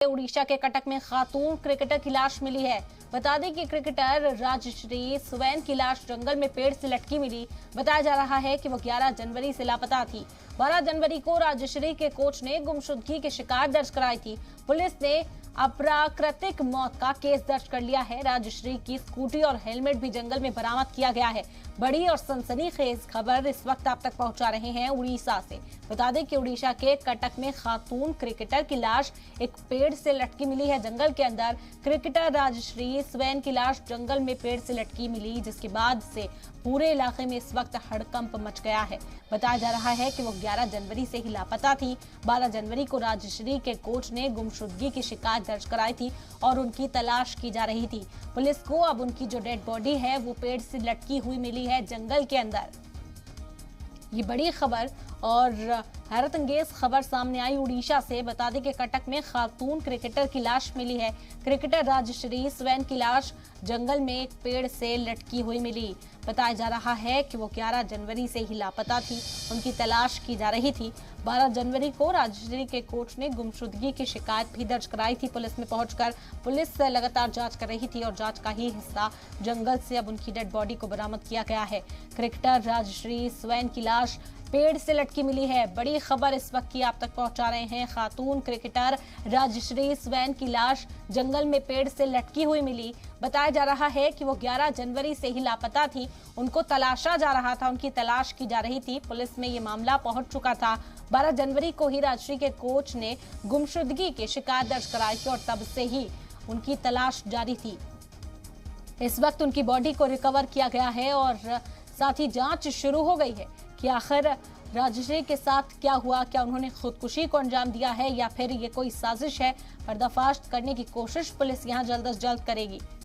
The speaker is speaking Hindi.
उड़ीसा के कटक में खातून क्रिकेटर की लाश मिली है। बता दें कि क्रिकेटर राजश्री स्वैन की लाश जंगल में पेड़ से लटकी मिली। बताया जा रहा है कि वो 11 जनवरी से लापता थी। 12 जनवरी को राजश्री के कोच ने गुमशुदगी की शिकायत दर्ज कराई थी। पुलिस ने अप्राकृतिक मौत का केस दर्ज कर लिया है। राजश्री की स्कूटी और हेलमेट भी जंगल में बरामद किया गया है। बड़ी और सनसनीखेज खबर इस वक्त आप तक पहुंचा रहे हैं उड़ीसा से। बता दें कि उड़ीसा के कटक में खातून क्रिकेटर की लाश एक पेड़ से लटकी मिली है। जंगल के अंदर क्रिकेटर राजश्री स्वैन की लाश जंगल में पेड़ से लटकी मिली, जिसके बाद से पूरे इलाके में इस वक्त हड़कंप मच गया है। बताया जा रहा है कि वो 11 जनवरी से ही लापता थी। 12 जनवरी को राजश्री के कोच ने गुमशुदगी की शिकायत दर्ज कराई थी और उनकी तलाश की जा रही थी। पुलिस को अब उनकी जो डेड बॉडी है वो पेड़ से लटकी हुई मिली है जंगल के अंदर। ये बड़ी खबर और हैरत अंगेज खबर सामने आई उड़ीसा से। बता दें कि कटक में खातून क्रिकेटर की लाश मिली है। क्रिकेटर राजश्री स्वैन की लाश जंगल में एक पेड़ से लटकी हुई मिली। बताया जा रहा है कि वो 11 जनवरी से ही लापता थी, उनकी तलाश की जा रही थी। 12 जनवरी को राजश्री के कोच ने गुमशुदगी की शिकायत भी दर्ज कराई थी। पुलिस में पहुंचकर पुलिस लगातार जांच कर रही थी और जांच का ही हिस्सा जंगल से अब उनकी डेड बॉडी को बरामद किया गया है। क्रिकेटर राजश्री स्वैन की लाश पेड़ से लटकी मिली है। बड़ी खबर इस वक्त की आप तक पहुंचा रहे हैं। खातून क्रिकेटर राजश्री स्वैन की लाश जंगल में पेड़ से लटकी हुई मिली। बताया जा रहा है कि वो 11 जनवरी से ही लापता थी, उनको तलाशा जा रहा था, उनकी तलाश की जा रही थी। पुलिस में ये मामला पहुंच चुका था। 12 जनवरी को ही राजश्री के कोच ने गुमशुदगी की शिकायत दर्ज कराई थी और तब से ही उनकी तलाश जारी थी। इस वक्त उनकी बॉडी को रिकवर किया गया है और साथ ही जांच शुरू हो गई है कि आखिर राजश्री के साथ क्या हुआ, क्या उन्होंने खुदकुशी को अंजाम दिया है या फिर ये कोई साजिश है। पर्दाफाश करने की कोशिश पुलिस यहां जल्द से जल्द करेगी।